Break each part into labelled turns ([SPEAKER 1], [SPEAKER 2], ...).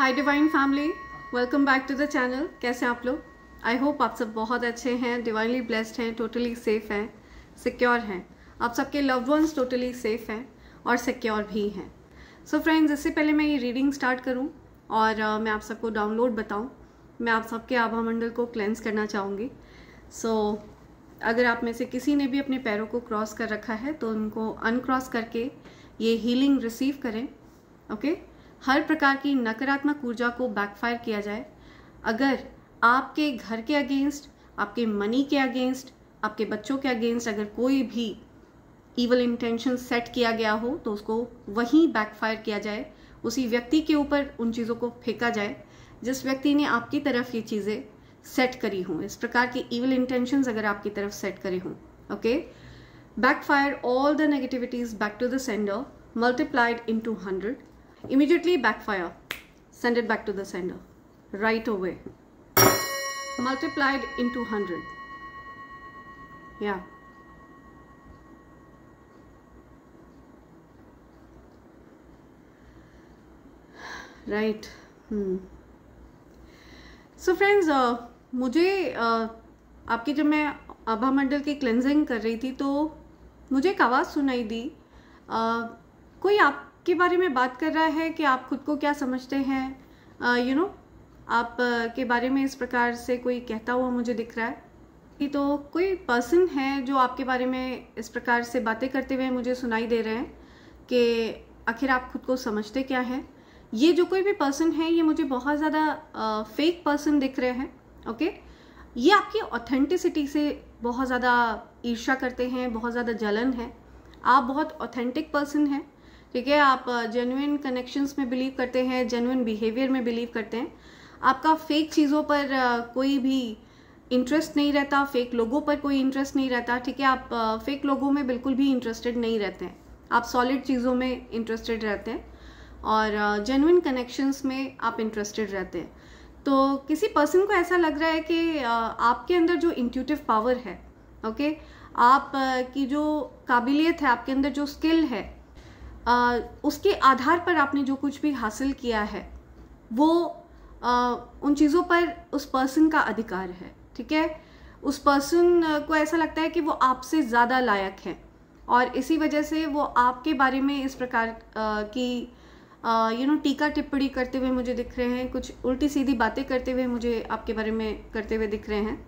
[SPEAKER 1] Hi divine family, welcome back to the channel. कैसे हैं आप लोग? आई होप आप सब बहुत अच्छे हैं, डिवाइनली ब्लेस्ड हैं, टोटली सेफ हैं, सिक्योर हैं। आप सबके लव्ड वंस टोटली सेफ हैं और सिक्योर भी हैं। सो फ्रेंड्स, इससे पहले मैं ये रीडिंग स्टार्ट करूं और मैं आप सबको डाउनलोड बताऊं, मैं आप सबके आभा मंडल को क्लेंस करना चाहूँगी। सो अगर आप में से किसी ने भी अपने पैरों को क्रॉस कर रखा है तो उनको अनक्रॉस करके ये हीलिंग रिसीव करें। ओके हर प्रकार की नकारात्मक ऊर्जा को बैकफायर किया जाए। अगर आपके घर के अगेंस्ट, आपके मनी के अगेंस्ट, आपके बच्चों के अगेंस्ट अगर कोई भी इवल इंटेंशन सेट किया गया हो तो उसको वहीं बैकफायर किया जाए, उसी व्यक्ति के ऊपर उन चीज़ों को फेंका जाए जिस व्यक्ति ने आपकी तरफ ये चीज़ें सेट करी हों। इस प्रकार की इवल इंटेंशंस अगर आपकी तरफ सेट करे हों, okay, backfire all the negativities back to the sender multiplied into 100. Immediately backfire, send it back to the sender right away, multiplied into 100. Yeah, right. So friends, मुझे आपकी जब मैं आभा मंडल की क्लेंजिंग कर रही थी तो मुझे एक आवाज़ सुनाई दी। कोई आप के बारे में बात कर रहा है कि आप खुद को क्या समझते हैं, आप के बारे में इस प्रकार से कोई कहता हुआ मुझे दिख रहा है। तो कोई पर्सन है जो आपके बारे में इस प्रकार से बातें करते हुए मुझे सुनाई दे रहे हैं कि आखिर आप खुद को समझते क्या हैं। ये जो कोई भी पर्सन है ये मुझे बहुत ज़्यादा फेक पर्सन दिख रहे हैं। ओके, ये आपकी ऑथेंटिसिटी से बहुत ज़्यादा ईर्ष्या करते हैं, बहुत ज़्यादा जलन है। आप बहुत ऑथेंटिक पर्सन हैं, ठीक है। आप जेन्युइन कनेक्शंस में बिलीव करते हैं, जेन्युइन बिहेवियर में बिलीव करते हैं। आपका फेक चीज़ों पर कोई भी इंटरेस्ट नहीं रहता, फेक लोगों पर कोई इंटरेस्ट नहीं रहता, ठीक है। आप फेक लोगों में बिल्कुल भी इंटरेस्टेड नहीं रहते हैं, आप सॉलिड चीज़ों में इंटरेस्टेड रहते हैं और जेन्युइन कनेक्शंस में आप इंटरेस्टेड रहते हैं। तो किसी पर्सन को ऐसा लग रहा है कि आपके अंदर जो इंट्यूटिव पावर है, ओके, आप की जो काबिलियत है, आपके अंदर जो स्किल है, उसके आधार पर आपने जो कुछ भी हासिल किया है वो उन चीज़ों पर उस पर्सन का अधिकार है, ठीक है। उस पर्सन को ऐसा लगता है कि वो आपसे ज़्यादा लायक है और इसी वजह से वो आपके बारे में इस प्रकार की टीका टिप्पणी करते हुए मुझे दिख रहे हैं, कुछ उल्टी सीधी बातें करते हुए मुझे आपके बारे में करते हुए दिख रहे हैं।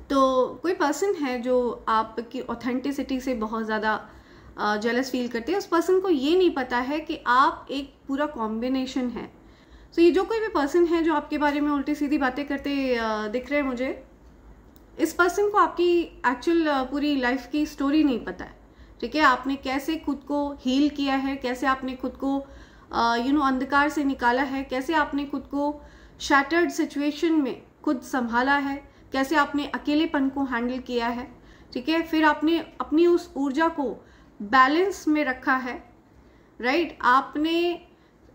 [SPEAKER 1] तो कोई पर्सन है जो आपकी ऑथेंटिसिटी से बहुत ज़्यादा जेलस फील करते हैं। उस पर्सन को ये नहीं पता है कि आप एक पूरा कॉम्बिनेशन है। तो ये जो कोई भी पर्सन है जो आपके बारे में उल्टी सीधी बातें करते दिख रहे हैं मुझे, इस पर्सन को आपकी एक्चुअल पूरी लाइफ की स्टोरी नहीं पता है, ठीक है। आपने कैसे खुद को हील किया है, कैसे आपने खुद को अंधकार से निकाला है, कैसे आपने खुद को शैटर्ड सिचुएशन में खुद संभाला है, कैसे आपने अकेलेपन को हैंडल किया है, ठीक है। फिर आपने अपनी उस ऊर्जा को बैलेंस में रखा है, राइट। आपने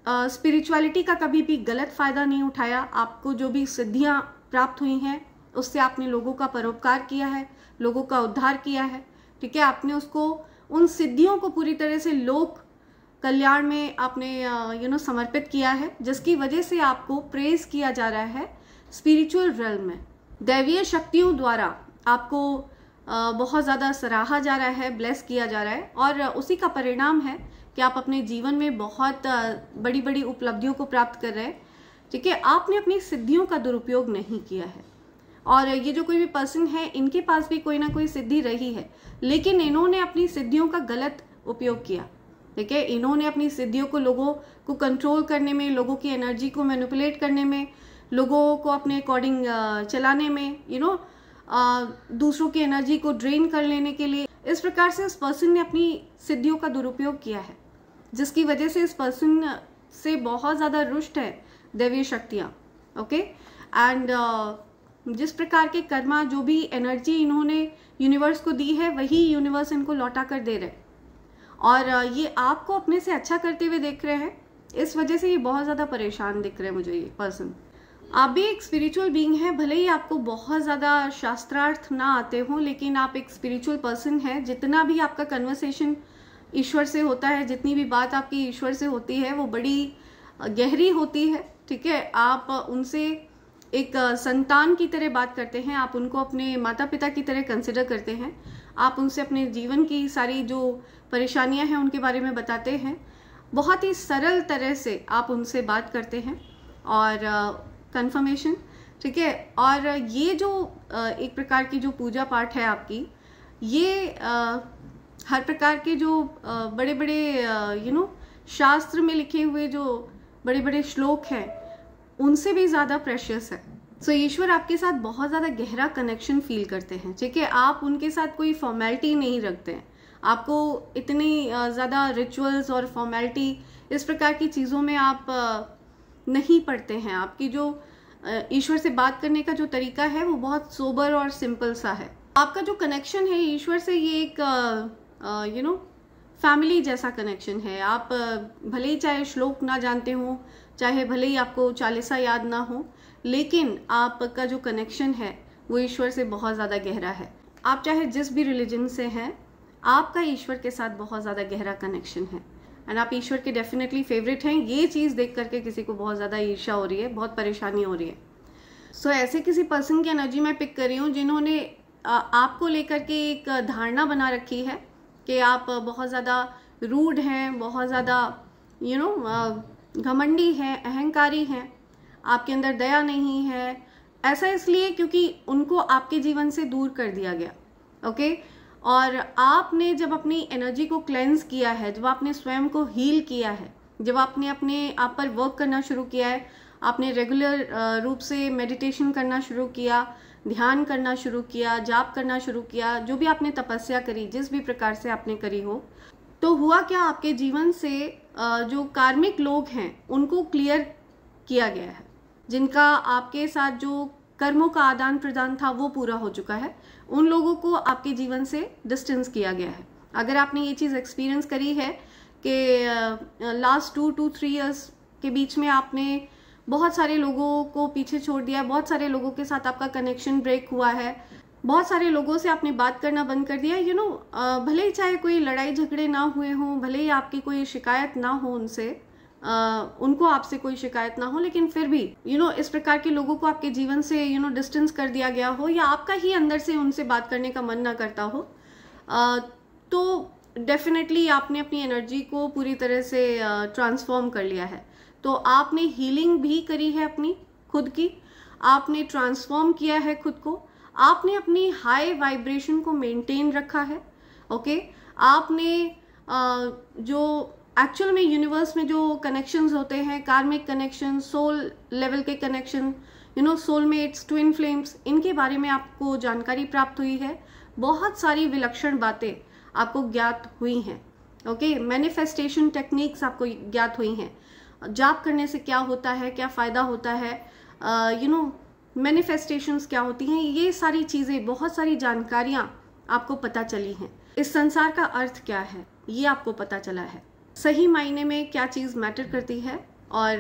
[SPEAKER 1] स्पिरिचुअलिटी का कभी भी गलत फायदा नहीं उठाया। आपको जो भी सिद्धियां प्राप्त हुई हैं उससे आपने लोगों का परोपकार किया है, लोगों का उद्धार किया है, ठीक है। आपने उसको, उन सिद्धियों को पूरी तरह से लोक कल्याण में आपने समर्पित किया है, जिसकी वजह से आपको प्रेज किया जा रहा है स्पिरिचुअल रेल्म में। दैवीय शक्तियों द्वारा आपको बहुत ज़्यादा सराहा जा रहा है, ब्लेस किया जा रहा है और उसी का परिणाम है कि आप अपने जीवन में बहुत बड़ी बड़ी उपलब्धियों को प्राप्त कर रहे हैं, ठीक है। आपने अपनी सिद्धियों का दुरुपयोग नहीं किया है और ये जो कोई भी पर्सन है इनके पास भी कोई ना कोई सिद्धि रही है, लेकिन इन्होंने अपनी सिद्धियों का गलत उपयोग किया, ठीक है। इन्होंने अपनी सिद्धियों को लोगों को कंट्रोल करने में, लोगों की एनर्जी को मैनिपुलेट करने में, लोगों को अपने अकॉर्डिंग चलाने में, दूसरों की एनर्जी को ड्रेन कर लेने के लिए, इस प्रकार से उस पर्सन ने अपनी सिद्धियों का दुरुपयोग किया है, जिसकी वजह से इस पर्सन से बहुत ज़्यादा रुष्ट है दैवीय शक्तियाँ, ओके। एंड जिस प्रकार के कर्मा, जो भी एनर्जी इन्होंने यूनिवर्स को दी है वही यूनिवर्स इनको लौटा कर दे रहे और ये आपको अपने से अच्छा करते हुए देख रहे हैं। इस वजह से ये बहुत ज़्यादा परेशान दिख रहे हैं मुझे ये पर्सन। आप भी एक स्पिरिचुअल बीइंग है, भले ही आपको बहुत ज़्यादा शास्त्रार्थ ना आते हों, लेकिन आप एक स्पिरिचुअल पर्सन है। जितना भी आपका कन्वर्सेशन ईश्वर से होता है, जितनी भी बात आपकी ईश्वर से होती है वो बड़ी गहरी होती है, ठीक है। आप उनसे एक संतान की तरह बात करते हैं, आप उनको अपने माता पिता की तरह कंसिडर करते हैं, आप उनसे अपने जीवन की सारी जो परेशानियां हैं उनके बारे में बताते हैं, बहुत ही सरल तरह से आप उनसे बात करते हैं और कंफर्मेशन, ठीक है। और ये जो एक प्रकार की जो पूजा पाठ है आपकी, ये हर प्रकार के जो बड़े बड़े शास्त्र में लिखे हुए जो बड़े बड़े श्लोक हैं उनसे भी ज़्यादा प्रेशियस है। सो ईश्वर आपके साथ बहुत ज़्यादा गहरा कनेक्शन फील करते हैं, ठीक है। आप उनके साथ कोई फॉर्मेलिटी नहीं रखते हैं, आपको इतनी ज़्यादा रिचुअल्स और फॉर्मेलिटी इस प्रकार की चीज़ों में आप नहीं पढ़ते हैं। आपकी जो ईश्वर से बात करने का जो तरीका है वो बहुत सोबर और सिंपल सा है। आपका जो कनेक्शन है ईश्वर से, ये एक फैमिली जैसा कनेक्शन है। आप भले ही चाहे श्लोक ना जानते हो, चाहे भले ही आपको चालीसा याद ना हो, लेकिन आपका जो कनेक्शन है वो ईश्वर से बहुत ज़्यादा गहरा है। आप चाहे जिस भी रिलीजन से हैं, आपका ईश्वर के साथ बहुत ज़्यादा गहरा कनेक्शन है एंड आप ईश्वर के डेफिनेटली फेवरेट हैं। ये चीज़ देख करके किसी को बहुत ज़्यादा ईर्ष्या हो रही है, बहुत परेशानी हो रही है। सो ऐसे किसी पर्सन की एनर्जी मैं पिक कर रही हूँ जिन्होंने आपको लेकर के एक धारणा बना रखी है कि आप बहुत ज़्यादा रूड हैं, बहुत ज़्यादा घमंडी हैं, अहंकारी हैं, आपके अंदर दया नहीं है। ऐसा इसलिए क्योंकि उनको आपके जीवन से दूर कर दिया गया, ओके। और आपने जब अपनी एनर्जी को क्लेंस किया है, जब आपने स्वयं को हील किया है, जब आपने अपने आप पर वर्क करना शुरू किया है, आपने रेगुलर रूप से मेडिटेशन करना शुरू किया, ध्यान करना शुरू किया, जाप करना शुरू किया, जो भी आपने तपस्या करी, जिस भी प्रकार से आपने करी हो, तो हुआ क्या, आपके जीवन से जो कार्मिक लोग हैं उनको क्लियर किया गया है। जिनका आपके साथ जो कर्मों का आदान प्रदान था वो पूरा हो चुका है, उन लोगों को आपके जीवन से डिस्टेंस किया गया है। अगर आपने ये चीज़ एक्सपीरियंस करी है कि लास्ट 2 to 3 इयर्स के बीच में आपने बहुत सारे लोगों को पीछे छोड़ दिया है, बहुत सारे लोगों के साथ आपका कनेक्शन ब्रेक हुआ है, बहुत सारे लोगों से आपने बात करना बंद कर दिया, भले ही चाहे कोई लड़ाई झगड़े ना हुए हों, भले ही आपकी कोई शिकायत ना हो उनसे, उनको आपसे कोई शिकायत ना हो, लेकिन फिर भी इस प्रकार के लोगों को आपके जीवन से डिस्टेंस कर दिया गया हो, या आपका ही अंदर से उनसे बात करने का मन ना करता हो, तो डेफिनेटली आपने अपनी एनर्जी को पूरी तरह से ट्रांसफॉर्म कर लिया है। तो आपने हीलिंग भी करी है अपनी खुद की, आपने ट्रांसफॉर्म किया है खुद को, आपने अपनी हाई वाइब्रेशन को मेंटेन रखा है, ओके। आपने जो एक्चुअल में यूनिवर्स में जो कनेक्शंस होते हैं, कार्मिक कनेक्शन, सोल लेवल के कनेक्शन, सोलमेट्स, ट्विन फ्लेम्स, इनके बारे में आपको जानकारी प्राप्त हुई है। बहुत सारी विलक्षण बातें आपको ज्ञात हुई हैं, ओके। मैनिफेस्टेशन टेक्निक्स आपको ज्ञात हुई हैं। जाप करने से क्या होता है, क्या फ़ायदा होता है, मैनिफेस्टेशंस क्या होती हैं, ये सारी चीज़ें, बहुत सारी जानकारियाँ आपको पता चली हैं। इस संसार का अर्थ क्या है ये आपको पता चला है, सही मायने में क्या चीज़ मैटर करती है और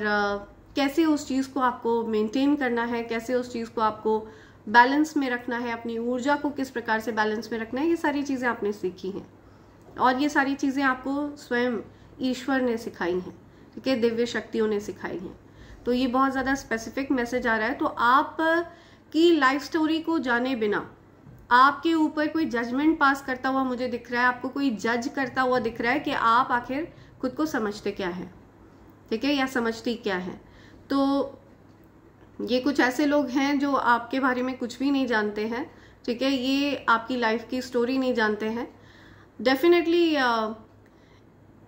[SPEAKER 1] कैसे उस चीज़ को आपको मेंटेन करना है, कैसे उस चीज़ को आपको बैलेंस में रखना है, अपनी ऊर्जा को किस प्रकार से बैलेंस में रखना है, ये सारी चीज़ें आपने सीखी हैं। और ये सारी चीज़ें आपको स्वयं ईश्वर ने सिखाई हैं, ठीक है, दिव्य शक्तियों ने सिखाई हैं। तो ये बहुत ज़्यादा स्पेसिफिक मैसेज आ रहा है। तो आप की लाइफ स्टोरी को जाने बिना आपके ऊपर कोई जजमेंट पास करता हुआ मुझे दिख रहा है, आपको कोई जज करता हुआ दिख रहा है कि आप आखिर खुद को समझते क्या हैं, ठीक है, या समझती क्या हैं। तो ये कुछ ऐसे लोग हैं जो आपके बारे में कुछ भी नहीं जानते हैं, ठीक है, ये आपकी लाइफ की स्टोरी नहीं जानते हैं। डेफिनेटली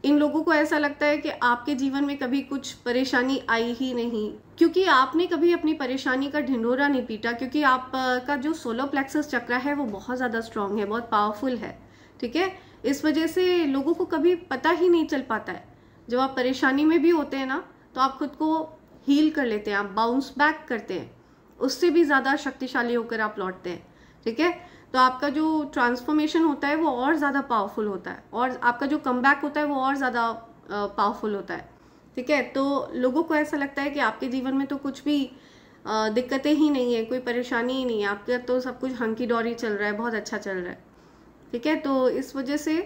[SPEAKER 1] इन लोगों को ऐसा लगता है कि आपके जीवन में कभी कुछ परेशानी आई ही नहीं, क्योंकि आपने कभी अपनी परेशानी का ढिंढोरा नहीं पीटा, क्योंकि आपका जो सोलर प्लेक्सस चक्र है वो बहुत ज़्यादा स्ट्रांग है, बहुत पावरफुल है, ठीक है। इस वजह से लोगों को कभी पता ही नहीं चल पाता है। जब आप परेशानी में भी होते हैं ना, तो आप खुद को हील कर लेते हैं, आप बाउंस बैक करते हैं, उससे भी ज़्यादा शक्तिशाली होकर आप लौटते हैं, ठीक है। तो आपका जो ट्रांसफॉर्मेशन होता है वो और ज़्यादा पावरफुल होता है, और आपका जो कमबैक होता है वो और ज़्यादा पावरफुल होता है, ठीक है। तो लोगों को ऐसा लगता है कि आपके जीवन में तो कुछ भी दिक्कतें ही नहीं है, कोई परेशानी ही नहीं है, आपका तो सब कुछ हंकी डोरी चल रहा है, बहुत अच्छा चल रहा है, ठीक है। तो इस वजह से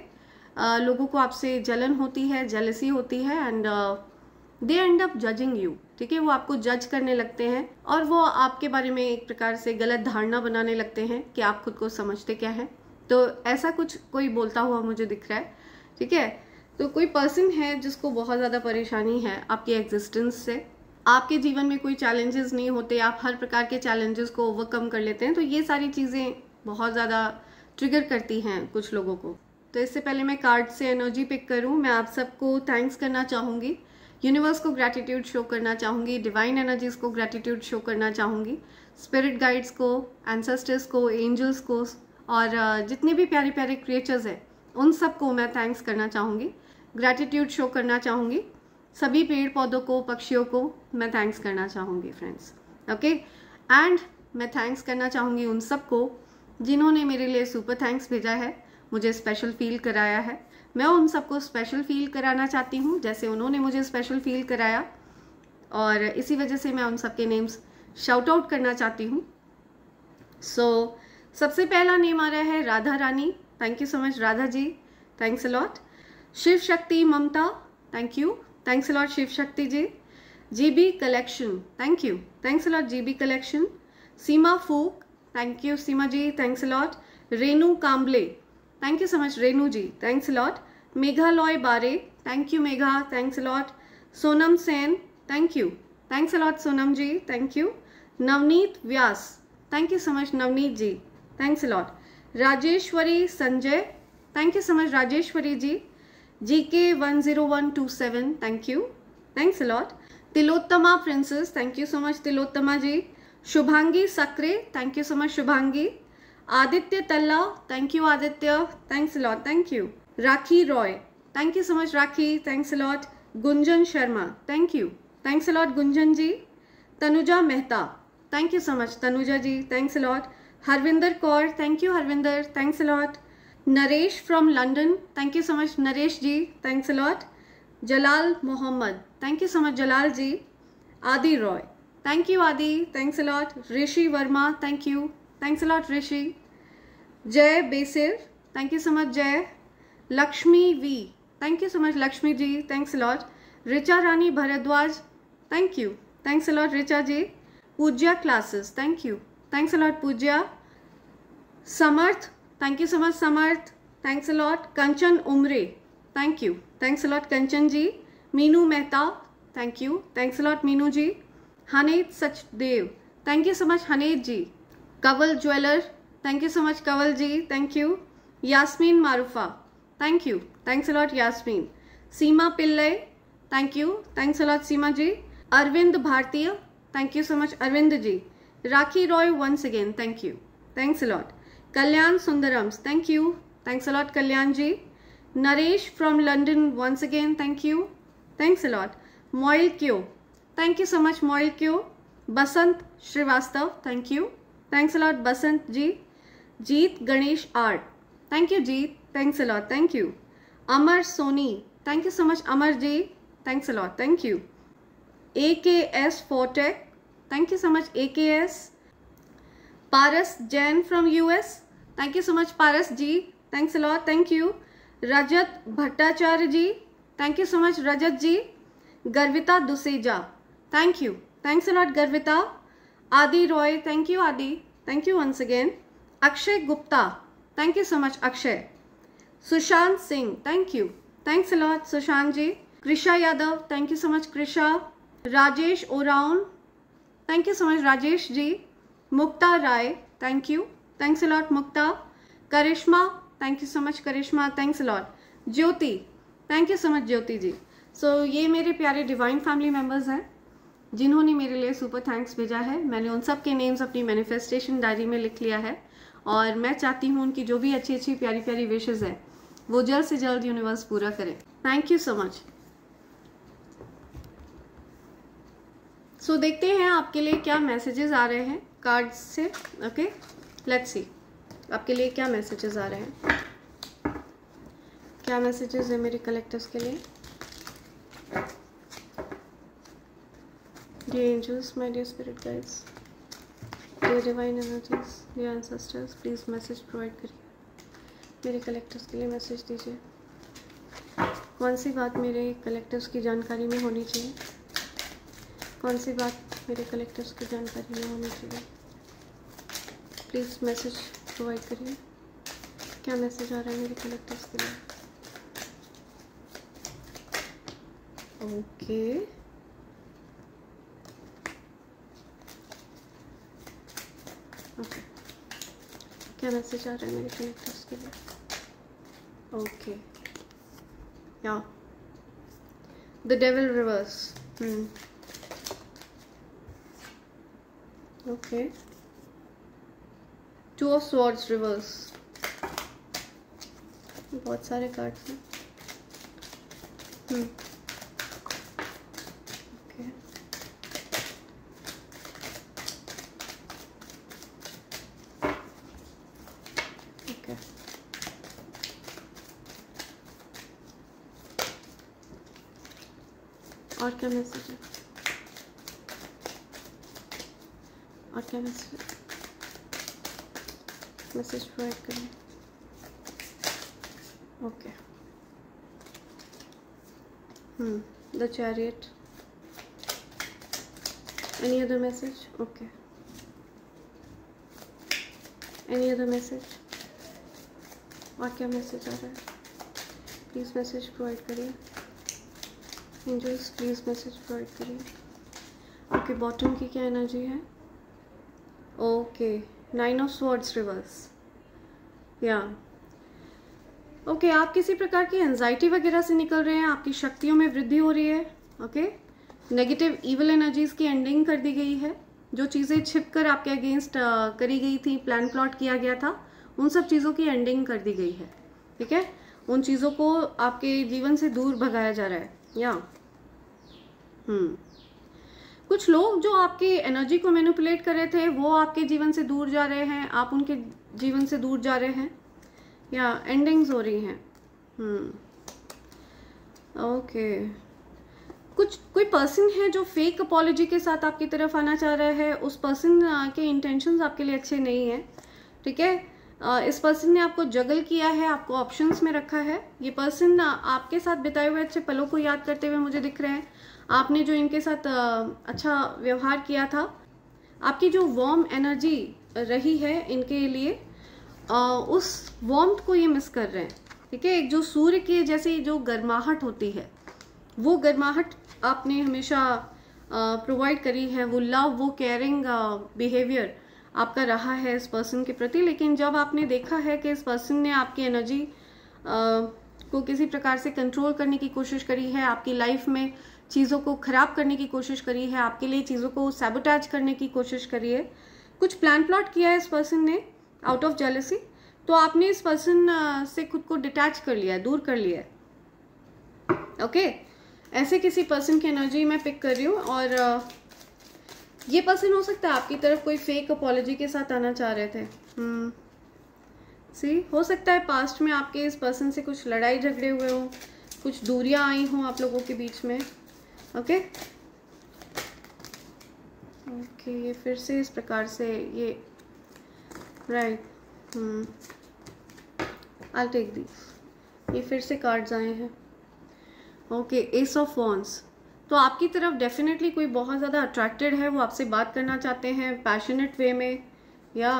[SPEAKER 1] लोगों को आपसे जलन होती है, जेलसी होती है, and they and up judging you, ठीक है, वो आपको जज करने लगते हैं और वो आपके बारे में एक प्रकार से गलत धारणा बनाने लगते हैं कि आप खुद को समझते क्या है। तो ऐसा कुछ कोई बोलता हुआ मुझे दिख रहा है, ठीक है। तो कोई पर्सन है जिसको बहुत ज़्यादा परेशानी है आपकी एग्जिस्टेंस से, आपके जीवन में कोई चैलेंजेस नहीं होते, आप हर प्रकार के चैलेंजेस को ओवरकम कर लेते हैं। तो ये सारी चीज़ें बहुत ज़्यादा ट्रिगर करती हैं कुछ लोगों को। तो इससे पहले मैं कार्ड से एनर्जी पिक करूं, मैं आप सबको थैंक्स करना चाहूँगी, यूनिवर्स को ग्रैटिट्यूड शो करना चाहूँगी, डिवाइन एनर्जीज को ग्रैटिट्यूड शो करना चाहूँगी, स्पिरिट गाइड्स को, एंसेस्टर्स को, एंजल्स को और जितने भी प्यारे प्यारे क्रिएचर्स हैं उन सबको मैं थैंक्स करना चाहूँगी, ग्रैटिट्यूड शो करना चाहूँगी। सभी पेड़ पौधों को, पक्षियों को मैं थैंक्स करना चाहूँगी फ्रेंड्स, ओके। एंड मैं थैंक्स करना चाहूँगी उन सबको जिन्होंने मेरे लिए सुपर थैंक्स भेजा है, मुझे स्पेशल फील कराया है। मैं उन सबको स्पेशल फील कराना चाहती हूँ जैसे उन्होंने मुझे स्पेशल फील कराया, और इसी वजह से मैं उन सबके नेम्स शाउट आउट करना चाहती हूँ। सो सबसे पहला नेम आ रहा है Radha Rani, thank you so much Radha ji, thanks a lot. Shiv Shakti Mamta, thank you, thanks a lot Shiv Shakti ji. GB collection, thank you, thanks a lot GB collection. Seema Phook, thank you Seema ji, thanks a lot. Renu Kamble, thank you so much Renu ji, thanks a lot. Meghalaya बारे, thank you Megha, thanks a lot. Sonam Sen, thank you, thanks a lot Sonam ji, thank you. Navneet Vyas, thank you so much Navneet ji, thanks a lot. Rajeshwari Sanjay, thank you so much Rajeshwari ji. GK 10127, thank you, thanks a lot. Tilottama princess, thank you so much Tilottama ji. Shubhangi Sakre, thank you so much Shubhangi. Aditya Talla, thank you Aditya, thanks a lot, thank you. Rakhi Roy, thank you so much Rakhi, thanks a lot. Gunjan Sharma, thank you, thanks a lot Gunjan ji. Tanuja Mehta, thank you so much Tanuja ji, thanks a lot. Harvinder Kaur, thank you Harvinder, thanks a lot. Naresh from London, thank you so much Naresh ji, thanks a lot. Jalal Mohammad, thank you so much Jalal ji. Aadi Roy, thank you Aadi, thanks a lot. Rishi Verma, thank you, thanks a lot Rishi. Jay Besir, thank you so much Jay. Lakshmi V, thank you so much Lakshmi ji, thanks a lot. Richa Rani Bharadwaj, thank you, thanks a lot Richa ji. Pujya classes, thank you, thanks a lot Pujya. Samarth, thank you so much Samarth, thanks a lot. Kanchan Umre, thank you, thanks a lot Kanchan ji. Meenu Mehta, thank you, thanks a lot Meenu ji. Hanet Sachdev, thank you so much Hanet ji. Kanwal jeweller, thank you so much Kanwal ji, thank you. Yasmin Maroofa, thank you, thanks a lot Yasmin. Seema Pillai, thank you, thanks a lot Seema ji. Arvind Bhartiya, thank you so much Arvind ji. Rakhi Roy once again, thank you, thanks a lot. Kalyan सुंदरम्स, thank you, thanks a lot Kalyan ji. Naresh from London once again, thank you, thanks a lot. मोइल क्यो, thank you so much मोइल क्यो। Basant Srivastava, thank you, thanks a lot Basant ji. Jeet Ganesh art, thank you Jeet, thanks a lot, thank you. Amar Soni, thank you so much Amar ji, thanks a lot, thank you. AKS फोटेक, thank you so much AKS। Paras Jain from US, thank you so much Paras ji, thanks a lot, thank you. Rajat Bhattacharya ji, thank you so much Rajat ji. Garvita Duseja, thank you, thanks a lot Garvita. Adi Roy, thank you Adi, thank you once again. Akshay Gupta, thank you so much Akshay. Sushant Singh, thank you, thanks a lot Sushant ji. Krisha Yadav, thank you so much Krisha. Rajesh Oraon, thank you so much Rajesh ji. Mukta Rai, thank you, thanks a lot Mukta. Karishma, thank you so much Karishma, thanks a lot. Jyoti, thank you so much Jyoti ji. So ये मेरे प्यारे divine family members हैं जिन्होंने मेरे लिए super thanks भेजा है। मैंने उन सब के नेम्स अपनी मैनिफेस्टेशन डायरी में लिख लिया है और मैं चाहती हूँ उनकी जो भी अच्छी अच्छी प्यारी प्यारी विशेज़ है वो जल्द से जल्द यूनिवर्स पूरा करे। Thank you so much. So देखते हैं आपके लिए क्या मैसेजेस आ रहे हैं कार्ड्स से। ओके, लेट्स सी आपके लिए क्या मैसेजेस आ रहे हैं, क्या मैसेजेस है मेरे कलेक्टर्स के लिए। Dear angels, my dear spirit guides, dear divine energies, dear ancestors, please message provide करिए, मेरे कलेक्टर्स के लिए मैसेज दीजिए। कौन सी बात मेरे कलेक्टिव्स की जानकारी में होनी चाहिए? कौन सी बात मेरे कलेक्टिव्स की जानकारी में होनी चाहिए? प्लीज़ मैसेज प्रोवाइड करिए। क्या मैसेज आ रहा है मेरे कलेक्टिव्स के लिए? ओके, ओके, क्या मैसेज आ रहा है मेरे कलेक्टिव्स के लिए? ओके, या the devil reverse. Okay, two of swords reverse. बहुत सारे कार्ड्स हैं। ओके, ओके, और क्या मैसेज है? और क्या मैसेज प्रोवाइड करें? Okay, the chariot. Any other message? Okay, any other message? और क्या मैसेज आ रहा है? प्लीज़ मैसेज प्रोवाइड करिए। एंजल्स प्लीज़ मैसेज प्रोवाइड करिए। ओके, बॉटम की क्या एनर्जी है? Okay, 9 of swords reverse. या ओके, आप किसी प्रकार की एंजाइटी वगैरह से निकल रहे हैं, आपकी शक्तियों में वृद्धि हो रही है। ओके, नेगेटिव इविल एनर्जीज की एंडिंग कर दी गई है। जो चीज़ें छिपकर आपके अगेंस्ट करी गई थी, प्लान प्लॉट किया गया था, उन सब चीज़ों की एंडिंग कर दी गई है। ठीक है, उन चीज़ों को आपके जीवन से दूर भगाया जा रहा है। या कुछ लोग जो आपकी एनर्जी को मैनिपुलेट कर रहे थे, वो आपके जीवन से दूर जा रहे हैं, आप उनके जीवन से दूर जा रहे हैं, या एंडिंग्स हो रही हैं। ओके, कोई पर्सन है जो फेक अपॉलॉजी के साथ आपकी तरफ आना चाह रहा है। उस पर्सन के इंटेंशंस आपके लिए अच्छे नहीं हैं। ठीक है, इस पर्सन ने आपको जगल किया है, आपको ऑप्शंस में रखा है। ये पर्सन आपके साथ बिताए हुए अच्छे पलों को याद करते हुए मुझे दिख रहे हैं। आपने जो इनके साथ अच्छा व्यवहार किया था, आपकी जो वार्म एनर्जी रही है इनके लिए, उस वार्मथ को ये मिस कर रहे हैं। ठीक है, एक जो सूर्य के जैसी जो गर्माहट होती है, वो गर्माहट आपने हमेशा प्रोवाइड करी है। वो लव, वो केयरिंग बिहेवियर आपका रहा है इस पर्सन के प्रति। लेकिन जब आपने देखा है कि इस पर्सन ने आपकी एनर्जी को किसी प्रकार से कंट्रोल करने की कोशिश करी है, आपकी लाइफ में चीज़ों को खराब करने की कोशिश करी है, आपके लिए चीज़ों को सैबोटैज करने की कोशिश करी है, कुछ प्लान प्लॉट किया है इस पर्सन ने आउट ऑफ जेलसी, तो आपने इस पर्सन से खुद को डिटैच कर लिया है, दूर कर लिया है। ओके, ऐसे किसी पर्सन की एनर्जी मैं पिक कर रही हूँ। और ये पर्सन हो सकता है आपकी तरफ कोई फेक अपॉलॉजी के साथ आना चाह रहे थे। हो सकता है पास्ट में आपके इस पर्सन से कुछ लड़ाई झगड़े हुए हों, कुछ दूरियां आई हों आप लोगों के बीच में। ओके, ये फिर से इस प्रकार से ये राइट, आई टेक दिस। ये फिर से कार्ड्स आए हैं। Okay, S of wands. तो आपकी तरफ डेफिनेटली कोई बहुत ज़्यादा अट्रैक्टेड है, वो आपसे बात करना चाहते हैं पैशनेट वे में, या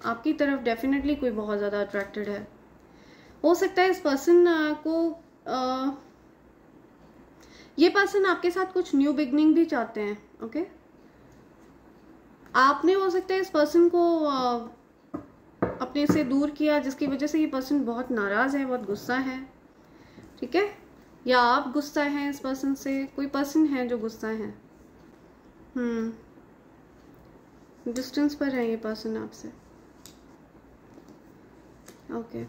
[SPEAKER 1] आपकी तरफ डेफिनेटली कोई बहुत ज़्यादा अट्रैक्टेड है। हो सकता है इस पर्सन को ये पर्सन आपके साथ कुछ न्यू बिगनिंग भी चाहते हैं। ओके, आपने हो सकता है इस पर्सन को अपने से दूर किया, जिसकी वजह से ये पर्सन बहुत नाराज़ है, बहुत गुस्सा है। ठीक है, या आप गुस्सा हैं इस पर्सन से, कोई पर्सन है जो गुस्सा है। डिस्टेंस पर है ये पर्सन आपसे। ओके,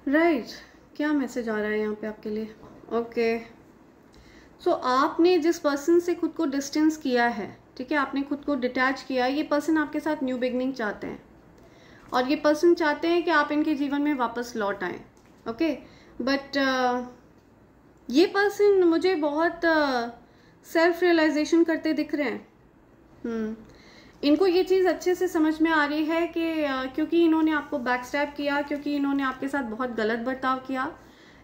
[SPEAKER 1] राइट, क्या मैसेज आ रहा है यहाँ पे आपके लिए? ओके, सो आपने जिस पर्सन से खुद को डिस्टेंस किया है, ठीक है, आपने खुद को डिटैच किया, ये पर्सन आपके साथ न्यू बिगनिंग चाहते हैं, और ये पर्सन चाहते हैं कि आप इनके जीवन में वापस लौट आएं। ओके, बट ये पर्सन मुझे बहुत सेल्फ रियलाइजेशन करते दिख रहे हैं। इनको ये चीज़ अच्छे से समझ में आ रही है कि क्योंकि इन्होंने आपको बैकस्टैब किया, क्योंकि इन्होंने आपके साथ बहुत गलत बर्ताव किया,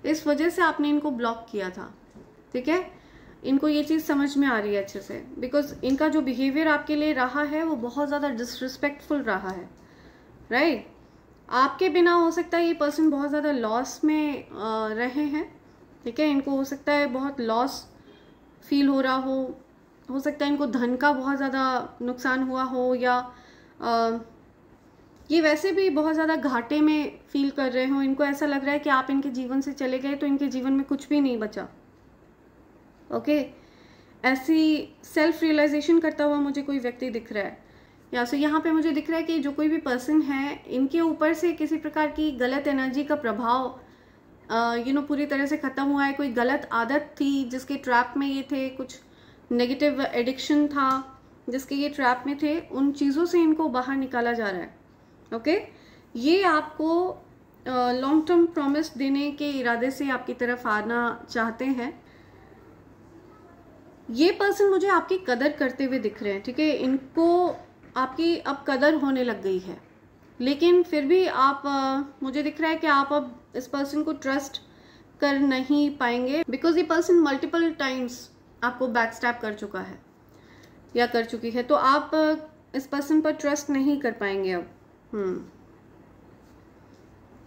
[SPEAKER 1] इस वजह से आपने इनको ब्लॉक किया था, ठीक है। इनको ये चीज़ समझ में आ रही है अच्छे से, बिकॉज इनका जो बिहेवियर आपके लिए रहा है वो बहुत ज़्यादा डिसरिस्पेक्टफुल रहा है, राइट। आपके बिना हो सकता है ये पर्सन बहुत ज़्यादा लॉस में रहे हैं, ठीक है। इनको हो सकता है बहुत लॉस फील हो रहा हो सकता है इनको धन का बहुत ज़्यादा नुकसान हुआ हो, या ये वैसे भी बहुत ज़्यादा घाटे में फील कर रहे हो। इनको ऐसा लग रहा है कि आप इनके जीवन से चले गए तो इनके जीवन में कुछ भी नहीं बचा, ओके। ऐसी सेल्फ रियलाइजेशन करता हुआ मुझे कोई व्यक्ति दिख रहा है, या सो यहाँ पे मुझे दिख रहा है कि जो कोई भी पर्सन है इनके ऊपर से किसी प्रकार की गलत एनर्जी का प्रभाव पूरी तरह से ख़त्म हुआ है। कोई गलत आदत थी जिसके ट्रैप में ये थे, कुछ नेगेटिव एडिक्शन था जिसके ये ट्रैप में थे, उन चीज़ों से इनको बाहर निकाला जा रहा है, ओके। ये आपको लॉन्ग टर्म प्रॉमिस देने के इरादे से आपकी तरफ आना चाहते हैं। ये पर्सन मुझे आपकी कदर करते हुए दिख रहे हैं, ठीक है। इनको आपकी अब कदर होने लग गई है, लेकिन फिर भी आप मुझे दिख रहा है कि आप अब इस पर्सन को ट्रस्ट कर नहीं पाएंगे, बिकॉज ये पर्सन मल्टीपल टाइम्स आपको बैकस्टैब कर चुका है या कर चुकी है, तो आप इस पर्सन पर ट्रस्ट नहीं कर पाएंगे अब।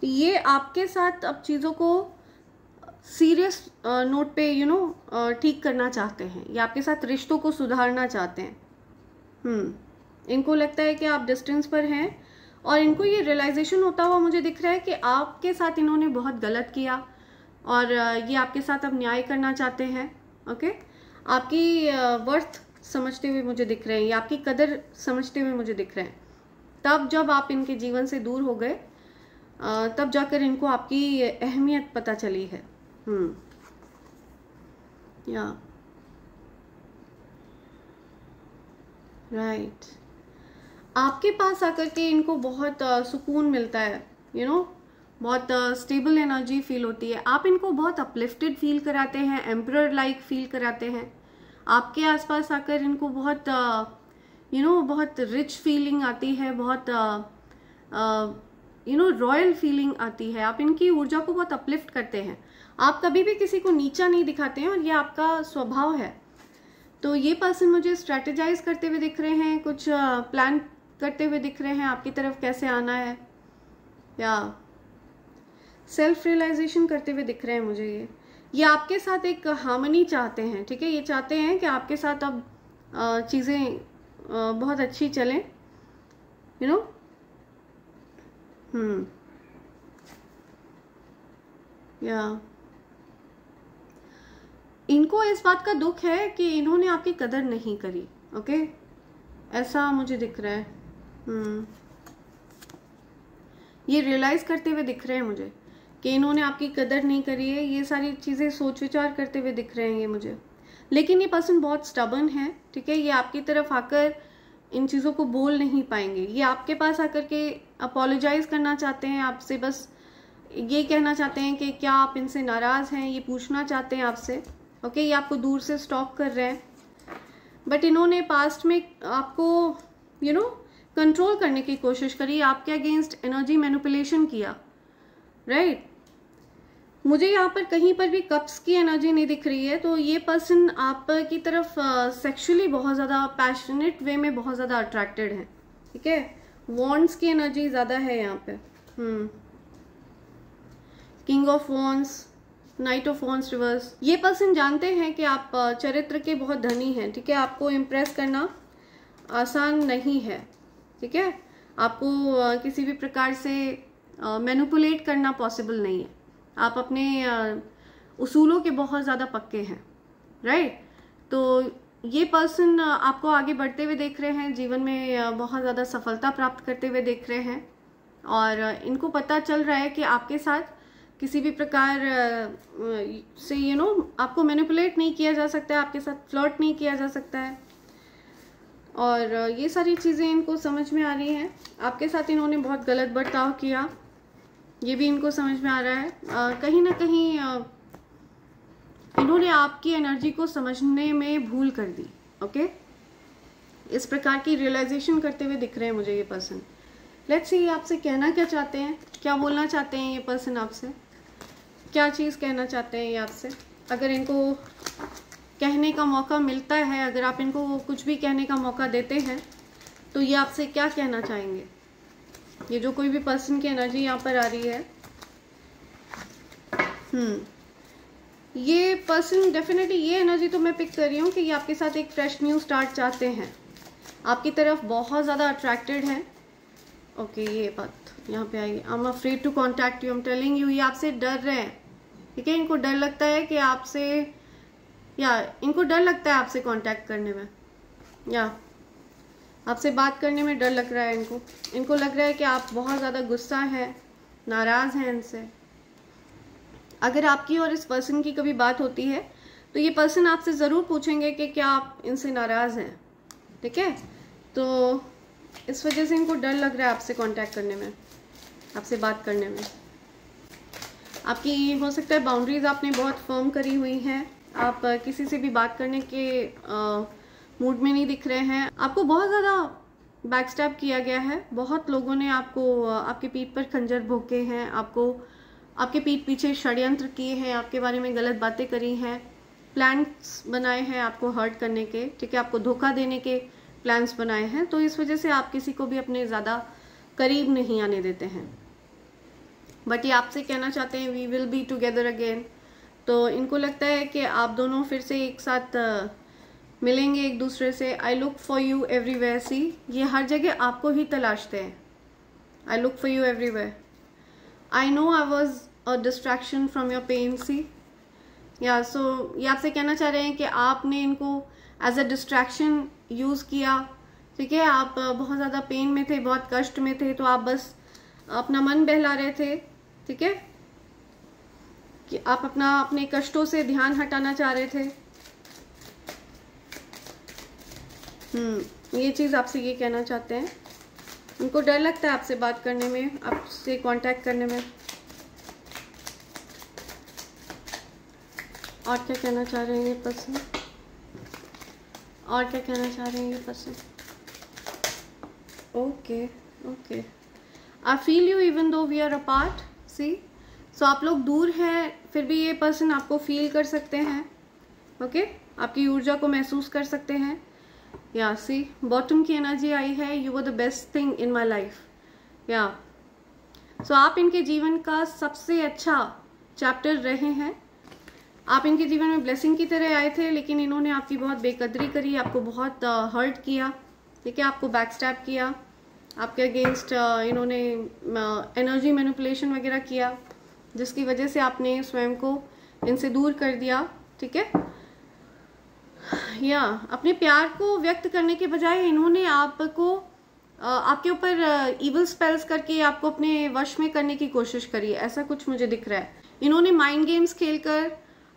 [SPEAKER 1] ये आपके साथ अब चीज़ों को सीरियस नोट पे ठीक करना चाहते हैं, या आपके साथ रिश्तों को सुधारना चाहते हैं। इनको लगता है कि आप डिस्टेंस पर हैं, और इनको ये रियलाइजेशन होता हुआ मुझे दिख रहा है कि आपके साथ इन्होंने बहुत गलत किया, और ये आपके साथ अब न्याय करना चाहते हैं, ओके। आपकी वर्थ समझते हुए मुझे दिख रहे हैं, या आपकी कदर समझते हुए मुझे दिख रहे हैं। तब जब आप इनके जीवन से दूर हो गए, तब जाकर इनको आपकी अहमियत पता चली है। या राइट, आपके पास आकर के इनको बहुत सुकून मिलता है, बहुत स्टेबल एनर्जी फील होती है। आप इनको बहुत अपलिफ्टेड फील कराते हैं, एम्परर लाइक फील कराते हैं। आपके आसपास आकर इनको बहुत बहुत रिच फीलिंग आती है, बहुत रॉयल फीलिंग आती है। आप इनकी ऊर्जा को बहुत अपलिफ्ट करते हैं। आप कभी भी किसी को नीचा नहीं दिखाते हैं, और ये आपका स्वभाव है। तो ये पर्सन मुझे स्ट्रेटेजाइज करते हुए दिख रहे हैं, कुछ प्लान करते हुए दिख रहे हैं आपकी तरफ कैसे आना है, या सेल्फ रियलाइजेशन करते हुए दिख रहे हैं मुझे। ये आपके साथ एक हार्मनी चाहते हैं, ठीक है। ये चाहते हैं कि आपके साथ अब चीज़ें बहुत अच्छी चलें, या इनको इस बात का दुख है कि इन्होंने आपकी कदर नहीं करी, ओके। ऐसा मुझे दिख रहा है। ये रियलाइज करते हुए दिख रहे हैं मुझे कि इन्होंने आपकी कदर नहीं करी है। ये सारी चीज़ें सोच विचार करते हुए दिख रहे हैं ये मुझे। लेकिन ये पर्सन बहुत स्टबर्न है, ठीक है। ये आपकी तरफ आकर इन चीज़ों को बोल नहीं पाएंगे। ये आपके पास आकर के अपोलोजाइज करना चाहते हैं आपसे, बस ये कहना चाहते हैं कि क्या आप इनसे नाराज़ हैं, ये पूछना चाहते हैं आपसे, ओके। ये आपको दूर से स्टॉक कर रहे हैं, बट इन्होंने पास्ट में आपको कंट्रोल करने की कोशिश करी, आपके अगेंस्ट एनर्जी मैनिपुलेशन किया, राइट। मुझे यहाँ पर कहीं पर भी कप्स की एनर्जी नहीं दिख रही है, तो ये पर्सन आप की तरफ सेक्सुअली बहुत ज़्यादा पैशनेट वे में बहुत ज़्यादा अट्रैक्टेड है, ठीक है। वॉन्ड्स की एनर्जी ज़्यादा है यहाँ पे। King of wands, night of wands reverse. ये पर्सन जानते हैं कि आप चरित्र के बहुत धनी हैं, ठीक है। आपको इम्प्रेस करना आसान नहीं है, ठीक है। आपको किसी भी प्रकार से मैनिपुलेट करना पॉसिबल नहीं है। आप अपने उसूलों के बहुत ज़्यादा पक्के हैं, राइट। तो ये पर्सन आपको आगे बढ़ते हुए देख रहे हैं, जीवन में बहुत ज़्यादा सफलता प्राप्त करते हुए देख रहे हैं, और इनको पता चल रहा है कि आपके साथ किसी भी प्रकार से आपको मैनिपुलेट नहीं किया जा सकता है, आपके साथ फ्लर्ट नहीं किया जा सकता है, और ये सारी चीज़ें इनको समझ में आ रही हैं। आपके साथ इन्होंने बहुत गलत बर्ताव किया, ये भी इनको समझ में आ रहा है। कहीं ना कहीं इन्होंने आपकी एनर्जी को समझने में भूल कर दी, ओके। इस प्रकार की रियलाइजेशन करते हुए दिख रहे हैं मुझे ये पर्सन। लेट्स सी आपसे कहना क्या चाहते हैं, क्या बोलना चाहते हैं ये पर्सन आपसे, क्या चीज़ कहना चाहते हैं ये आपसे। अगर इनको कहने का मौका मिलता है, अगर आप इनको कुछ भी कहने का मौका देते हैं तो ये आपसे क्या कहना चाहेंगे। ये जो कोई भी पर्सन की एनर्जी यहाँ पर आ रही है, ये पर्सन डेफिनेटली, ये एनर्जी तो मैं पिक कर रही हूँ कि ये आपके साथ एक फ्रेश न्यू स्टार्ट चाहते हैं, आपकी तरफ बहुत ज़्यादा अट्रैक्टेड है। ओके, ये बात यहाँ पे आएगी। I am afraid to contact you, I am telling you, ये आपसे डर रहे हैं। ठीक है, इनको डर लगता है कि आपसे, या इनको डर लगता है आपसे कांटेक्ट करने में, या आपसे बात करने में डर लग रहा है इनको लग रहा है कि आप बहुत ज़्यादा गुस्सा है, नाराज़ हैं इनसे। अगर आपकी और इस पर्सन की कभी बात होती है तो ये पर्सन आपसे ज़रूर पूछेंगे कि क्या आप इनसे नाराज़ हैं। ठीक है, तो इस वजह से इनको डर लग रहा है आपसे कांटेक्ट करने में, आपसे बात करने में। आपकी हो सकता है बाउंड्रीज आपने बहुत फर्म करी हुई हैं, आप किसी से भी बात करने के मूड में नहीं दिख रहे हैं। आपको बहुत ज़्यादा बैकस्टैब किया गया है, बहुत लोगों ने आपको, आपके पीठ पर खंजर भोंके हैं, आपको आपके पीठ पीछे षड्यंत्र किए हैं, आपके बारे में गलत बातें करी हैं, प्लान्स बनाए हैं आपको हर्ट करने के। ठीक है, आपको धोखा देने के प्लान्स बनाए हैं, तो इस वजह से आप किसी को भी अपने ज़्यादा करीब नहीं आने देते हैं। बट ये आपसे कहना चाहते हैं we will be together again. तो इनको लगता है कि आप दोनों फिर से एक साथ मिलेंगे एक दूसरे से। I look for you everywhere, see, ये हर जगह आपको ही तलाशते हैं। I look for you everywhere, I know I was a distraction from your pain, see, या सो ये आपसे कहना चाह रहे हैं कि आपने इनको एज अ डिस्ट्रैक्शन यूज़ किया। ठीक है, आप बहुत ज़्यादा पेन में थे, बहुत कष्ट में थे, तो आप बस अपना मन बहला रहे थे। ठीक है, कि आप अपने कष्टों से ध्यान हटाना चाह रहे थे। ये चीज़ आपसे ये कहना चाहते हैं। उनको डर लगता है आपसे बात करने में, आपसे कांटेक्ट करने में। और क्या कहना चाह रहे हैं ये पर्सन, और क्या कहना चाह रहे हैं ये person. Okay okay, I feel you even though we are apart, see, so आप लोग दूर हैं फिर भी ये पर्सन आपको फील कर सकते हैं। ओके, आपकी ऊर्जा को महसूस कर सकते हैं। या सी, बॉटम की एनर्जी आई है, you were the best thing in my life. या सो आप इनके जीवन का सबसे अच्छा चैप्टर रहे हैं। आप इनके जीवन में ब्लेसिंग की तरह आए थे, लेकिन इन्होंने आपकी बहुत बेकदरी करी, आपको बहुत हर्ट किया। ठीक है, आपको बैकस्टैब किया, आपके अगेंस्ट इन्होंने एनर्जी मैनिपुलेशन वगैरह किया, जिसकी वजह से आपने स्वयं को इनसे दूर कर दिया। ठीक है, या अपने प्यार को व्यक्त करने के बजाय इन्होंने आपको आपके ऊपर इविल स्पेल्स करके आपको अपने वश में करने की कोशिश करी, ऐसा कुछ मुझे दिख रहा है। इन्होंने माइंड गेम्स खेलकर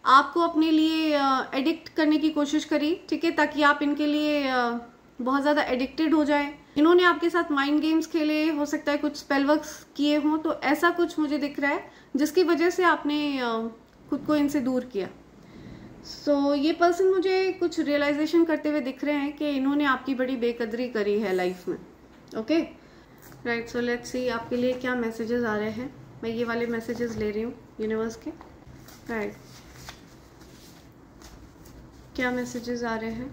[SPEAKER 1] आपको अपने लिए एडिक्ट करने की कोशिश करी। ठीक है, ताकि आप इनके लिए बहुत ज़्यादा एडिक्टेड हो जाए। इन्होंने आपके साथ माइंड गेम्स खेले, हो सकता है कुछ स्पेल वर्क्स किए हों, तो ऐसा कुछ मुझे दिख रहा है जिसकी वजह से आपने खुद को इनसे दूर किया। सो ये पर्सन मुझे कुछ रियलाइजेशन करते हुए दिख रहे हैं कि इन्होंने आपकी बड़ी बेकदरी करी है लाइफ में। Okay right, so let's see आपके लिए क्या मैसेजेस आ रहे हैं। मैं ये वाले मैसेजेस ले रही हूँ यूनिवर्स के। राइट, क्या मैसेजेस आ रहे हैं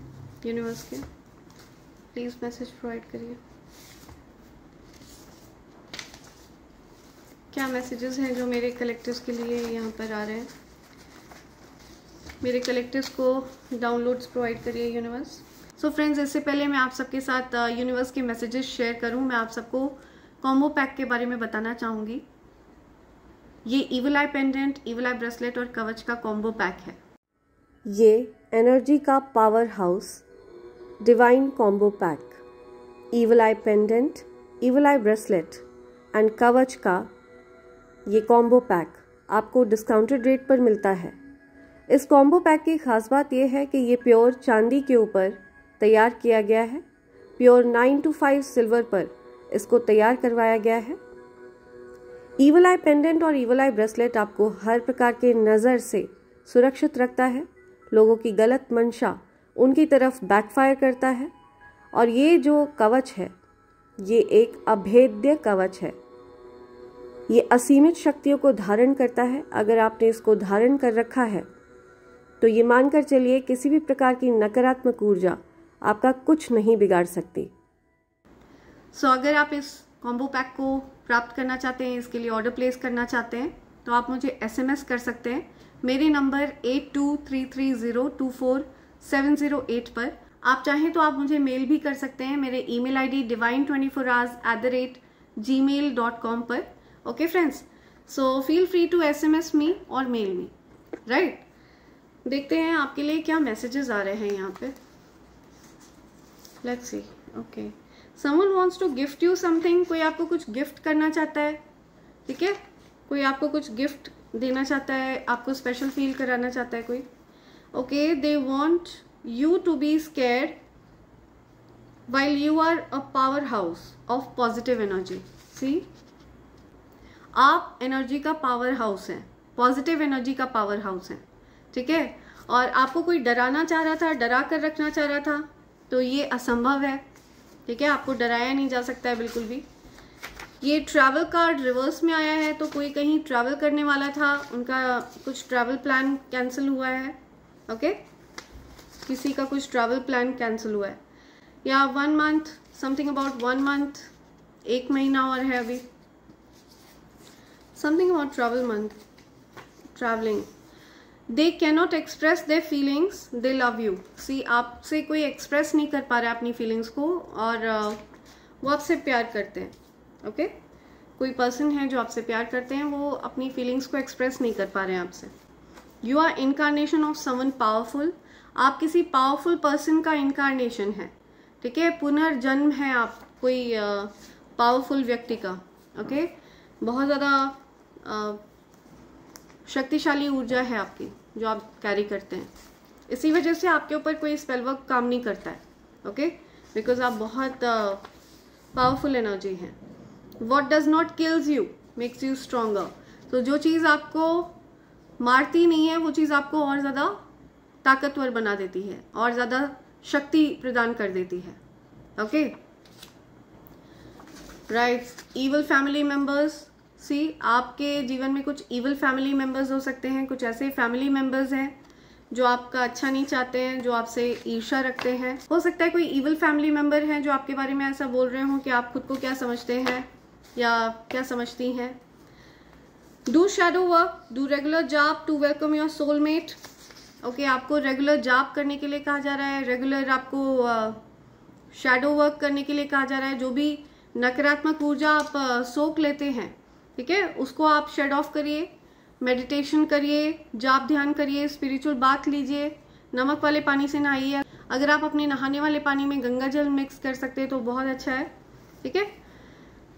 [SPEAKER 1] यूनिवर्स के, प्लीज़ मैसेज प्रोवाइड करिए। क्या मैसेजेस हैं जो मेरे कलेक्टिव्स के लिए यहाँ पर आ रहे हैं। मेरे कलेक्टिव्स को डाउनलोड्स प्रोवाइड करिए यूनिवर्स। सो फ्रेंड्स, इससे पहले मैं आप सबके साथ यूनिवर्स के मैसेजेस शेयर करूँ, मैं आप सबको कॉम्बो पैक के बारे में बताना चाहूँगी। ये इविल आई पेंडेंट, इविल आई ब्रेसलेट और कवच का कॉम्बो पैक है।
[SPEAKER 2] ये एनर्जी का power house divine combo pack, evil I pendant, evil I bracelet and कवच का ये कॉम्बो पैक आपको डिस्काउंटेड रेट पर मिलता है। इस कॉम्बो पैक की खास बात यह है कि ये प्योर चांदी के ऊपर तैयार किया गया है, प्योर 9 to 5 सिल्वर पर इसको तैयार करवाया गया है। इविल आई पेंडेंट और इविल आई ब्रेसलेट आपको हर प्रकार के नज़र से सुरक्षित रखता है, लोगों की गलत मंशा उनकी तरफ बैकफायर करता है और ये जो कवच है ये एक अभेद्य कवच है। ये असीमित शक्तियों को धारण करता है। अगर आपने इसको धारण कर रखा है तो ये मानकर चलिए किसी भी प्रकार की नकारात्मक ऊर्जा आपका कुछ नहीं बिगाड़ सकती।
[SPEAKER 1] अगर आप इस कॉम्बो पैक को प्राप्त करना चाहते हैं, इसके लिए ऑर्डर प्लेस करना चाहते हैं, तो आप मुझे SMS कर सकते हैं मेरे नंबर 8233024708 पर। आप चाहें तो आप मुझे मेल भी कर सकते हैं मेरे ईमेल ID divine24hours@gmail.com पर। Okay friends, so feel free to SMS me और मेल मी, राइट। देखते हैं आपके लिए क्या मैसेजेस आ रहे हैं यहाँ पे। Let's see. Okay, someone wants to gift you something. कोई आपको कुछ गिफ्ट करना चाहता है, ठीक है। कोई आपको कुछ गिफ्ट देना चाहता है, आपको स्पेशल फील कराना चाहता है कोई। Okay, they want you to be scared while you are a powerhouse of positive energy. See, आप एनर्जी का पावर हाउस है, पॉजिटिव एनर्जी का पावर हाउस है, ठीक है। और आपको कोई डराना चाह रहा था, डरा कर रखना चाह रहा था, तो ये असंभव है, ठीक है। आपको डराया नहीं जा सकता है बिल्कुल भी। ये ट्रैवल कार्ड रिवर्स में आया है, तो कोई कहीं ट्रैवल करने वाला था, उनका कुछ ट्रैवल प्लान कैंसिल हुआ है। ओके, किसी का कुछ ट्रैवल प्लान कैंसिल हुआ है, या 1 मंथ, समथिंग अबाउट 1 मंथ, 1 महीना और है अभी, something about travel month, travelling. They cannot express their feelings, they love you. See, आपसे कोई एक्सप्रेस नहीं कर पा रहा है अपनी फीलिंग्स को, और वो आपसे प्यार करते हैं। ओके, कोई पर्सन है जो आपसे प्यार करते हैं, वो अपनी फीलिंग्स को एक्सप्रेस नहीं कर पा रहे हैं आपसे। You are incarnation of someone powerful. आप किसी पावरफुल पर्सन का इनकारनेशन है, ठीक है। पुनर्जन्म है आप कोई पावरफुल व्यक्ति का। ओके, बहुत ज़्यादा शक्तिशाली ऊर्जा है आपकी जो आप कैरी करते हैं। इसी वजह से आपके ऊपर कोई स्पेल वर्क काम नहीं करता है। ओके, बिकॉज आप बहुत पावरफुल एनर्जी हैं। What does not kills you makes you stronger। तो जो चीज़ आपको मारती नहीं है, वो चीज़ आपको और ज़्यादा ताकतवर बना देती है, और ज़्यादा शक्ति प्रदान कर देती है। Okay, right. Evil family members. See, आपके जीवन में कुछ ईवल फैमिली मेम्बर्स हो सकते हैं। कुछ ऐसे फैमिली मेम्बर्स हैं जो आपका अच्छा नहीं चाहते हैं, जो आपसे ईर्ष्या रखते हैं। हो सकता है कोई ईवल फैमिली मेम्बर हैं जो आपके बारे में ऐसा बोल रहे हो कि आप खुद को क्या समझते हैं या क्या समझती हैं। Do shadow work, do regular job to welcome your soulmate. Okay, आपको रेगुलर जॉब करने के लिए कहा जा रहा है, रेगुलर आपको शैडो वर्क करने के लिए कहा जा रहा है। जो भी नकारात्मक ऊर्जा आप सोख लेते हैं, ठीक है, उसको आप शेड ऑफ करिए, मेडिटेशन करिए, जाप ध्यान करिए, स्पिरिचुअल बाथ लीजिए, नमक वाले पानी से नहाइए। अगर आप अपने नहाने वाले पानी में गंगा जल मिक्स कर सकते हैं तो बहुत अच्छा है, ठीक है।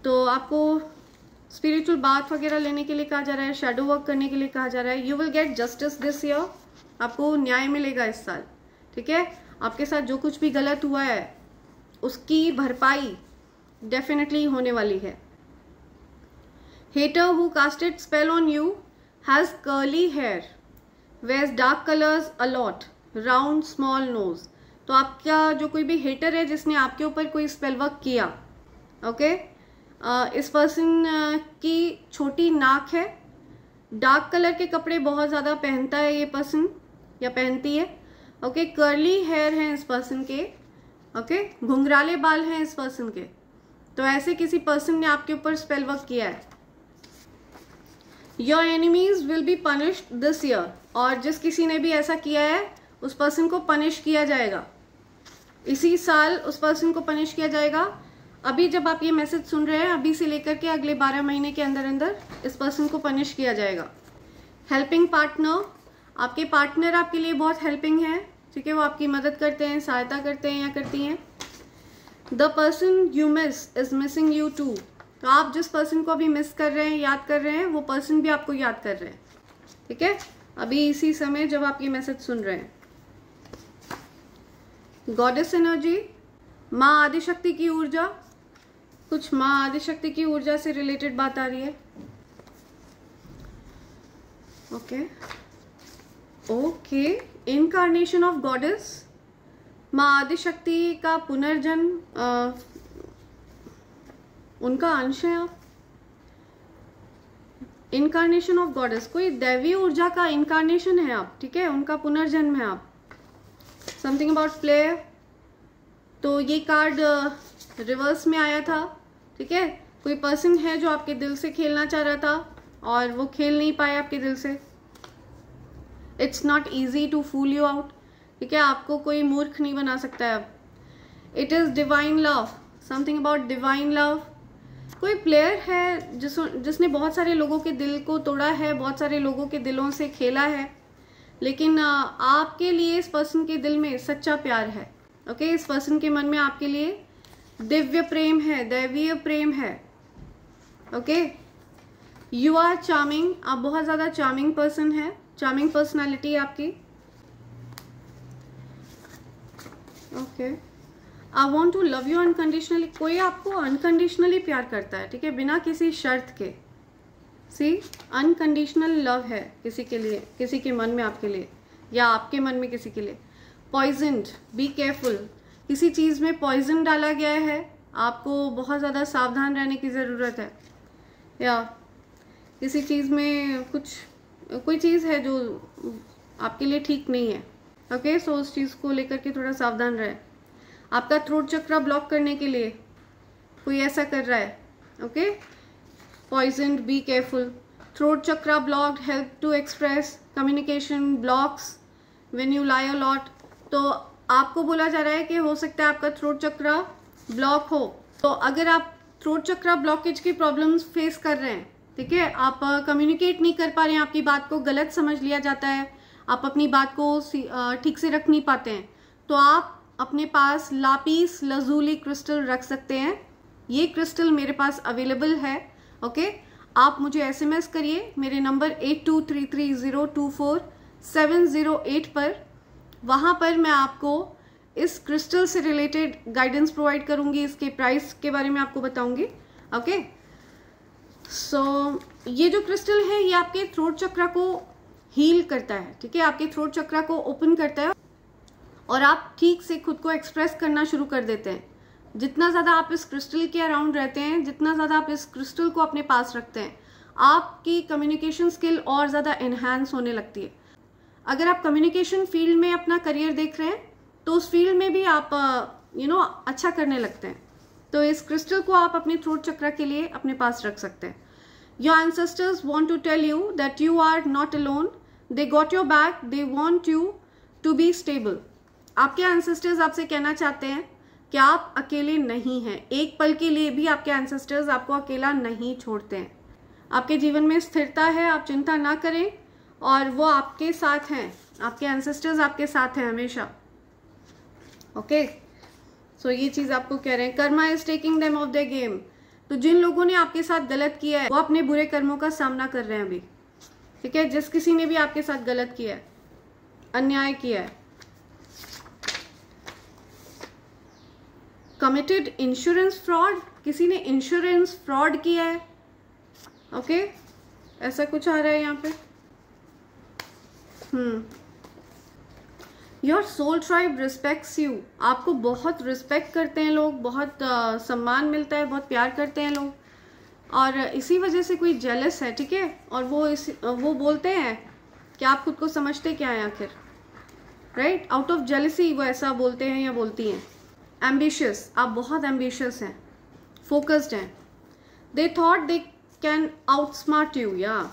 [SPEAKER 1] तो आपको स्पिरिचुअल बाथ वगैरह लेने के लिए कहा जा रहा है, शैडो वर्क करने के लिए कहा जा रहा है। You will get justice this year. आपको न्याय मिलेगा इस साल, ठीक है। आपके साथ जो कुछ भी गलत हुआ है उसकी भरपाई डेफिनेटली होने वाली है। Hater who casted spell on you has curly hair, wears dark colours a lot, round small nose. तो आपका जो कोई भी हेटर है जिसने आपके ऊपर कोई स्पेल वर्क किया, ओके, इस पर्सन की छोटी नाक है, डार्क कलर के कपड़े बहुत ज़्यादा पहनता है ये पर्सन या पहनती है। ओके, कर्ली हेयर हैं इस पर्सन के, ओके, घुंघराले बाल हैं इस पर्सन के। तो ऐसे किसी पर्सन ने आपके ऊपर स्पेल वर्क किया है। Your enemies will be punished this year. और जिस किसी ने भी ऐसा किया है उस पर्सन को पनिश किया जाएगा इसी साल, उस पर्सन को पनिश किया जाएगा। अभी जब आप ये मैसेज सुन रहे हैं, अभी से लेकर के अगले 12 महीने के अंदर अंदर इस पर्सन को पनिश किया जाएगा। हेल्पिंग पार्टनर, आपके पार्टनर आपके लिए बहुत हेल्पिंग है, ठीक है, वो आपकी मदद करते हैं, सहायता करते हैं या करती हैं। The person you miss is missing you too. तो आप जिस पर्सन को अभी मिस कर रहे हैं, याद कर रहे हैं, वो पर्सन भी आपको याद कर रहे हैं, ठीक है, अभी इसी समय जब आप ये मैसेज सुन रहे हैं। गॉडेस एनर्जी, माँ आदिशक्ति की ऊर्जा, कुछ माँ आदिशक्ति की ऊर्जा से रिलेटेड बात आ रही है। ओके, इनकारनेशन ऑफ गॉडेस, माँ आदिशक्ति का पुनर्जन्म, उनका अंश है आप। इनकारनेशन ऑफ गॉडेस, कोई दैवीय ऊर्जा का इनकारनेशन है आप, ठीक है, उनका पुनर्जन्म है आप। समथिंग अबाउट प्लेयर, तो ये कार्ड रिवर्स में आया था, ठीक है। कोई पर्सन है जो आपके दिल से खेलना चाह रहा था और वो खेल नहीं पाया आपके दिल से। It's not easy to fool you out, ठीक है, आपको कोई मूर्ख नहीं बना सकता है अब। It is divine love, something about divine love. कोई प्लेयर है जिसने बहुत सारे लोगों के दिल को तोड़ा है, बहुत सारे लोगों के दिलों से खेला है, लेकिन आपके लिए इस पर्सन के दिल में सच्चा प्यार है। ओके, इस पर्सन के मन में आपके लिए दिव्य प्रेम है, दैवीय प्रेम है। ओके, यू आर चार्मिंग, आप बहुत ज़्यादा चार्मिंग पर्सन है, चार्मिंग पर्सनालिटी आपकी। Okay, I want to love you unconditionally, कोई आपको अनकंडीशनली प्यार करता है, ठीक है, बिना किसी शर्त के। सी, अनकंडीशनल लव है किसी के लिए, किसी के मन में आपके लिए, या आपके मन में किसी के लिए। पॉइजन्ड, बी केयरफुल, किसी चीज़ में पॉइजन डाला गया है, आपको बहुत ज़्यादा सावधान रहने की ज़रूरत है। या किसी चीज़ में कोई चीज़ है जो आपके लिए ठीक नहीं है। ओके, सो उस चीज़ को लेकर के थोड़ा सावधान रहे। आपका थ्रोट चक्रा ब्लॉक करने के लिए कोई ऐसा कर रहा है। Okay, poisoned, be careful. Throat chakra blocked, help to express, communication blocks when you lie a lot. तो आपको बोला जा रहा है कि हो सकता है आपका थ्रोट चक्रा ब्लॉक हो। तो अगर आप थ्रोट चक्रा ब्लॉकेज की प्रॉब्लम्स फेस कर रहे हैं, ठीक है, आप कम्युनिकेट नहीं कर पा रहे हैं, आपकी बात को गलत समझ लिया जाता है, आप अपनी बात को ठीक से रख नहीं पाते हैं, तो आप अपने पास लापिस लजूली क्रिस्टल रख सकते हैं। ये क्रिस्टल मेरे पास अवेलेबल है। ओके, आप मुझे SMS करिए मेरे नंबर 8233024708 पर। वहाँ पर मैं आपको इस क्रिस्टल से रिलेटेड गाइडेंस प्रोवाइड करूँगी, इसके प्राइस के बारे में आपको बताऊँगी। ओके, सो ये जो क्रिस्टल है ये आपके थ्रोट चक्रा को हील करता है, ठीक है, आपके थ्रोट चक्रा को ओपन करता है और आप ठीक से खुद को एक्सप्रेस करना शुरू कर देते हैं। जितना ज़्यादा आप इस क्रिस्टल के अराउंड रहते हैं, जितना ज़्यादा आप इस क्रिस्टल को अपने पास रखते हैं, आपकी कम्युनिकेशन स्किल और ज़्यादा एनहांस होने लगती है। अगर आप कम्युनिकेशन फील्ड में अपना करियर देख रहे हैं तो उस फील्ड में भी आप अच्छा करने लगते हैं। तो इस क्रिस्टल को आप अपने थ्रोट चक्रा के लिए अपने पास रख सकते हैं। Your ancestors want to tell you that you are not alone, they got your back, they want you to be stable. आपके एंसेस्टर्स आपसे कहना चाहते हैं कि आप अकेले नहीं हैं। एक पल के लिए भी आपके एंसेस्टर्स आपको अकेला नहीं छोड़ते हैं। आपके जीवन में स्थिरता है, आप चिंता ना करें, और वो आपके साथ हैं, आपके एंसेस्टर्स आपके साथ हैं हमेशा। ओके, सो ये चीज़ आपको कह रहे हैं। Karma is taking them of the game, तो जिन लोगों ने आपके साथ गलत किया है वो अपने बुरे कर्मों का सामना कर रहे हैं अभी, ठीक है, जिस किसी ने भी आपके साथ गलत किया है, अन्याय किया है। कमिटेड इंश्योरेंस फ्रॉड, किसी ने इंश्योरेंस फ्रॉड किया है। ओके, ऐसा कुछ आ रहा है यहाँ पे। Your soul tribe respects you, आपको बहुत रिस्पेक्ट करते हैं लोग, बहुत सम्मान मिलता है, बहुत प्यार करते हैं लोग, और इसी वजह से कोई जेलस है, ठीक है, और वो बोलते हैं कि आप खुद को समझते क्या है आखिर, राइट, आउट ऑफ जेलसी वो ऐसा बोलते हैं या बोलती हैं। एम्बिशियस, आप बहुत एम्बिशियस हैं, फोकस्ड हैं। They thought they can outsmart you, या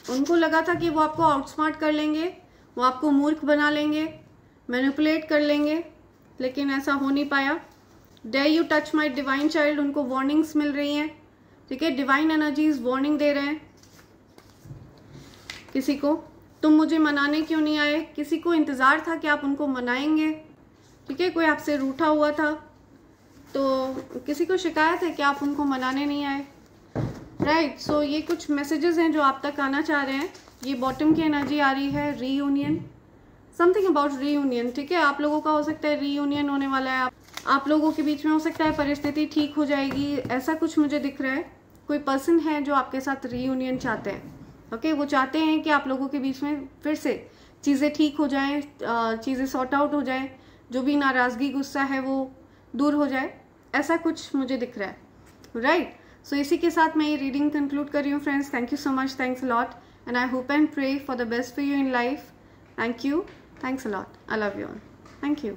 [SPEAKER 1] उनको लगा था कि वो आपको आउटस्मार्ट कर लेंगे, वो आपको मूर्ख बना लेंगे, मैनिपुलेट कर लेंगे, लेकिन ऐसा हो नहीं पाया। Dare you touch my divine child, उनको वार्निंग्स मिल रही हैं, ठीक है, डिवाइन एनर्जीज वार्निंग दे रहे हैं किसी को। तुम मुझे मनाने क्यों नहीं आए, किसी को इंतज़ार था कि आप उनको मनाएंगे, ठीक है, कोई आपसे रूठा हुआ था, तो किसी को शिकायत है कि आप उनको मनाने नहीं आए, राइट। सो ये कुछ मैसेजेस हैं जो आप तक आना चाह रहे हैं। ये बॉटम की एनर्जी आ रही है, रीयूनियन, समथिंग अबाउट रीयूनियन, ठीक है, आप लोगों का हो सकता है रीयूनियन होने वाला है, आप लोगों के बीच में हो सकता है परिस्थिति ठीक हो जाएगी, ऐसा कुछ मुझे दिख रहा है। कोई पर्सन है जो आपके साथ रीयूनियन चाहते हैं। ओके, वो चाहते हैं कि आप लोगों के बीच में फिर से चीज़ें ठीक हो जाएं, चीज़ें सॉर्ट आउट हो जाएं, जो भी नाराज़गी गुस्सा है वो दूर हो जाए, ऐसा कुछ मुझे दिख रहा है, राइट। सो इसी के साथ मैं ये रीडिंग कंक्लूड कर रही हूँ friends. Thank you so much, thanks a lot, and I hope and pray for the best for you in life. Thank you, thanks a lot, I love you all, thank you.